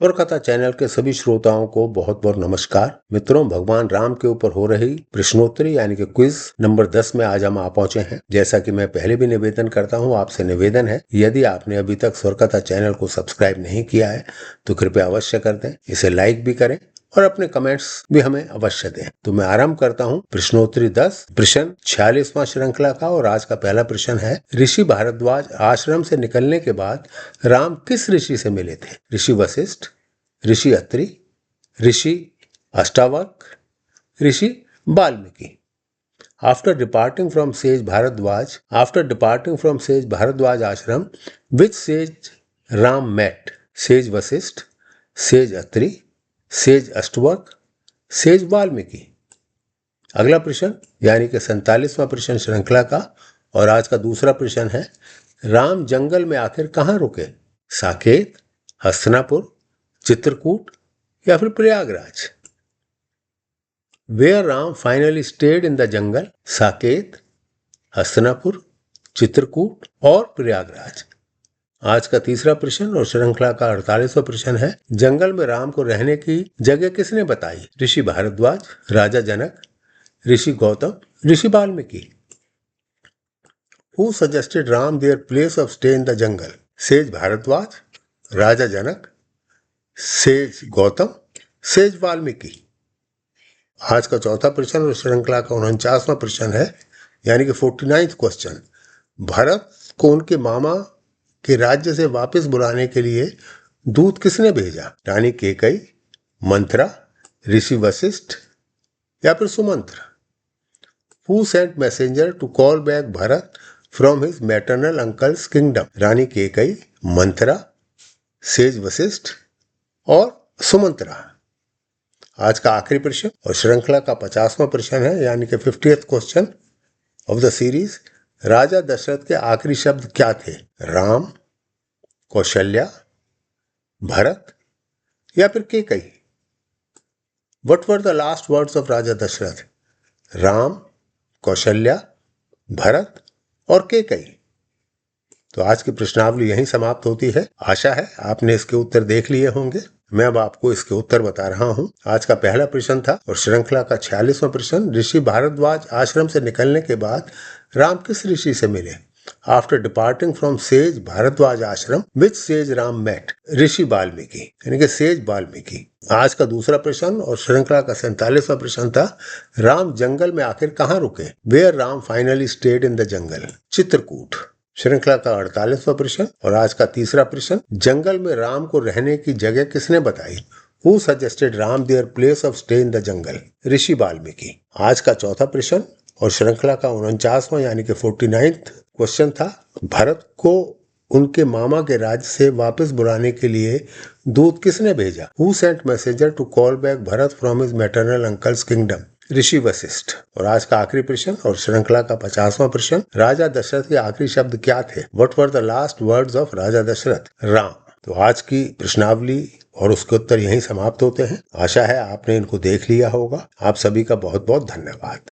और कथा चैनल के सभी श्रोताओं को बहुत बहुत नमस्कार। मित्रों, भगवान राम के ऊपर हो रही प्रश्नोत्तरी यानी कि क्विज नंबर 10 में आज हम आ पहुंचे हैं। जैसा कि मैं पहले भी निवेदन करता हूं, आपसे निवेदन है, यदि आपने अभी तक स्वर कथा चैनल को सब्सक्राइब नहीं किया है तो कृपया अवश्य कर दें, इसे लाइक भी करें और अपने कमेंट्स भी हमें अवश्य दें। तो मैं आरंभ करता हूं प्रश्नोत्तरी 10, प्रश्न 46वां श्रृंखला का। और आज का पहला प्रश्न है, ऋषि भारद्वाज आश्रम से निकलने के बाद राम किस ऋषि से मिले थे? ऋषि वशिष्ठ, ऋषि अत्रि, ऋषि अष्टावक्र, ऋषि Valmiki. After departing from sage Bharadwaj ashram, which sage Ram met? Sage Vasisht, sage Atri, sage Ashtavakra, says Valmiki. अगला प्रश्न यानी कि 47वां प्रश्न श्रृंखला का और आज का दूसरा प्रश्न है, राम जंगल में आखिर कहाँ रुके? साकेत, हस्तिनापुर, चित्रकूट या फिर Prayagraj? Where Ram finally stayed in the jungle? Saket, Hastinapur, Chitrakoot और प्रयागराज। आज का तीसरा प्रश्न और श्रृंखला का 48वां प्रश्न है, जंगल में राम को रहने की जगह किसने बताई? ऋषि भारद्वाज, राजा जनक, ऋषि गौतम, ऋषि Valmiki. Who suggested Ram their place of stay in the jungle? Sage Bharadwaj, Raja Janak, sage Gautam, sage Valmiki. आज का चौथा प्रश्न और श्रृंखला का 49वां प्रश्न है यानी कि 49th क्वेश्चन, भरत को उनके मामा के राज्य से वापस बुलाने के लिए दूत किसने भेजा? रानी कैकेयी, मंत्रा, ऋषि वशिष्ठ या फिर Sumantra? Who sent messenger to call back Bharat from his maternal uncle's kingdom? Rani Kaikeyi, Mantra, says Vashishtha और सुमंत्रा। आज का आखिरी प्रश्न और श्रृंखला का 50वां प्रश्न है यानी कि 50th question of the series, राजा दशरथ के आखिरी शब्द क्या थे? राम, कौशल्या, भरत या फिर Kaikeyi? What were the last words of राजा दशरथ? राम, कौशल्या, भरत और कैकेयी। तो आज की प्रश्नावली यहीं समाप्त होती है। आशा है आपने इसके उत्तर देख लिए होंगे। मैं अब आपको इसके उत्तर बता रहा हूं। आज का पहला प्रश्न था और श्रृंखला का 46वां प्रश्न, ऋषि भारद्वाज आश्रम से निकलने के बाद राम किस ऋषि से मिले? After departing from sage Bharadwaj ashram, which sage Ram met? ऋषि वाल्मीकि यानी कि सेज वाल्मीकि। आज का दूसरा प्रश्न और श्रृंखला का 47वां प्रश्न था, राम जंगल में आखिर कहाँ रुके? Where Ram finally stayed in the jungle? Chitrakoot. श्रृंखला का 48वां प्रश्न और आज का तीसरा प्रश्न, जंगल में राम को रहने की जगह किसने बताई? Who suggested Ram their place of stay in the jungle? ऋषि वाल्मीकि। आज का चौथा प्रश्न और श्रृंखला का 49वां यानी कि 49th क्वेश्चन था, भरत को उनके मामा के राज्य से वापस बुलाने के लिए दूत किसने भेजा? Who sent messenger to call back Bharat from his maternal uncle's kingdom? ऋषि वशिष्ठ। और आज का आखिरी प्रश्न और श्रृंखला का 50वां प्रश्न, राजा दशरथ के आखिरी शब्द क्या थे? What were the last words of राजा दशरथ? राम। तो आज की प्रश्नावली और उसके उत्तर यहीं समाप्त होते हैं। आशा है आपने इनको देख लिया होगा। आप सभी का बहुत बहुत धन्यवाद।